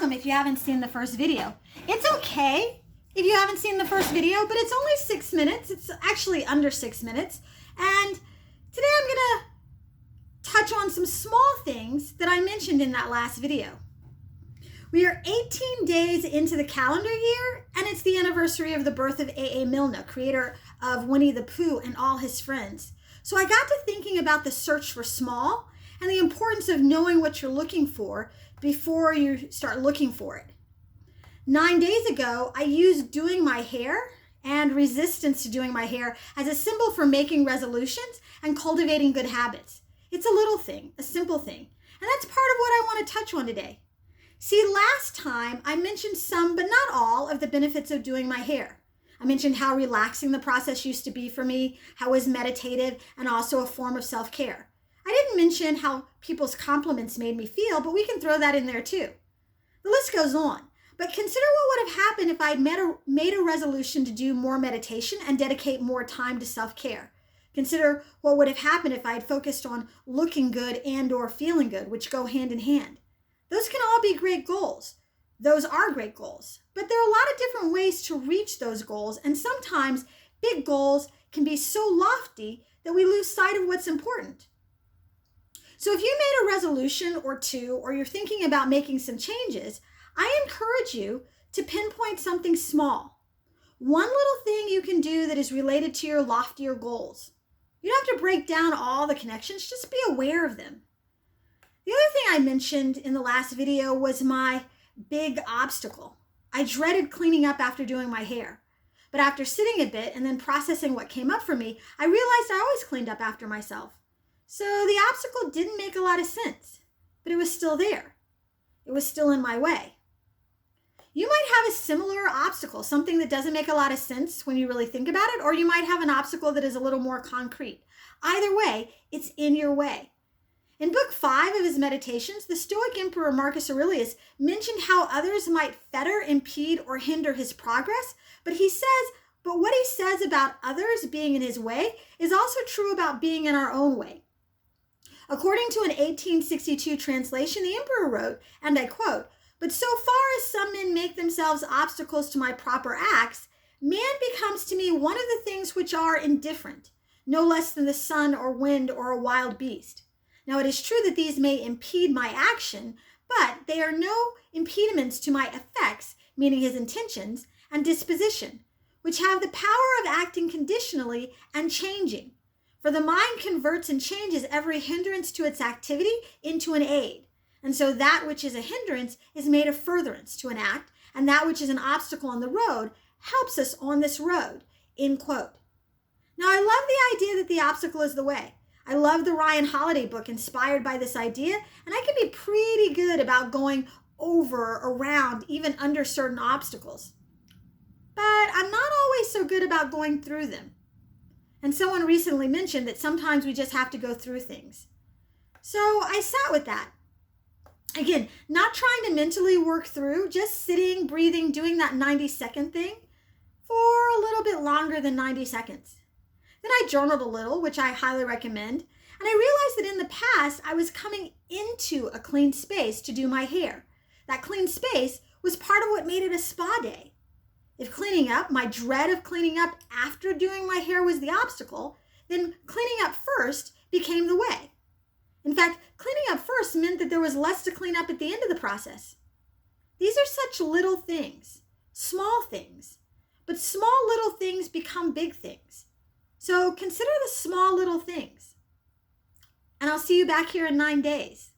welcome if you haven't seen the first video. It's okay if you haven't seen the first video, but it's only 6 minutes. It's actually under 6 minutes. And today I'm going to touch on some small things that I mentioned in that last video. We are 18 days into the calendar year, and it's the anniversary of the birth of A.A. Milne, creator of Winnie the Pooh and all his friends. So I got to thinking about the search for small and the importance of knowing what you're looking for before you start looking for it. 9 days ago, I used doing my hair and resistance to doing my hair as a symbol for making resolutions and cultivating good habits. It's a little thing, a simple thing, and that's part of what I want to touch on today. See, last time I mentioned some, but not all, of the benefits of doing my hair. I mentioned how relaxing the process used to be for me, how it was meditative, and also a form of self-care. I didn't mention how people's compliments made me feel, but we can throw that in there too. The list goes on, but consider what would have happened if I'd made a resolution to do more meditation and dedicate more time to self-care. Consider what would have happened if I'd focused on looking good and or feeling good, which go hand in hand. Those can all be great goals. Those are great goals, but there are a lot of different ways to reach those goals, and sometimes big goals can be so lofty that we lose sight of what's important. So if you made a resolution or two, or you're thinking about making some changes, I encourage you to pinpoint something small. One little thing you can do that is related to your loftier goals. You don't have to break down all the connections, just be aware of them. The other thing I mentioned in the last video was my big obstacle. I dreaded cleaning up after doing my hair. But after sitting a bit and then processing what came up for me, I realized I always cleaned up after myself. So the obstacle didn't make a lot of sense, but it was still there. It was still in my way. You might have a similar obstacle, something that doesn't make a lot of sense when you really think about it, or you might have an obstacle that is a little more concrete. Either way, it's in your way. In book 5 of his Meditations, the Stoic Emperor Marcus Aurelius mentioned how others might fetter, impede, or hinder his progress, but what he says about others being in his way is also true about being in our own way. According to an 1862 translation, the emperor wrote, and I quote, "But so far as some men make themselves obstacles to my proper acts, man becomes to me one of the things which are indifferent, no less than the sun or wind or a wild beast. Now it is true that these may impede my action, but they are no impediments to my effects," meaning his intentions, "and disposition, which have the power of acting conditionally and changing. For the mind converts and changes every hindrance to its activity into an aid. And so that which is a hindrance is made a furtherance to an act, and that which is an obstacle on the road helps us on this road," end quote. Now I love the idea that the obstacle is the way. I love the Ryan Holiday book inspired by this idea, and I can be pretty good about going over, around, even under certain obstacles. But I'm not always so good about going through them. And someone recently mentioned that sometimes we just have to go through things. So I sat with that. Again, not trying to mentally work through, just sitting, breathing, doing that 90-second thing for a little bit longer than 90 seconds. Then I journaled a little, which I highly recommend, and I realized that in the past, I was coming into a clean space to do my hair. That clean space was part of what made it a spa day. If cleaning up, my dread of cleaning up after doing my hair was the obstacle, then cleaning up first became the way. In fact, cleaning up first meant that there was less to clean up at the end of the process. These are such little things, small things, but small little things become big things. So consider the small little things. And I'll see you back here in 9 days.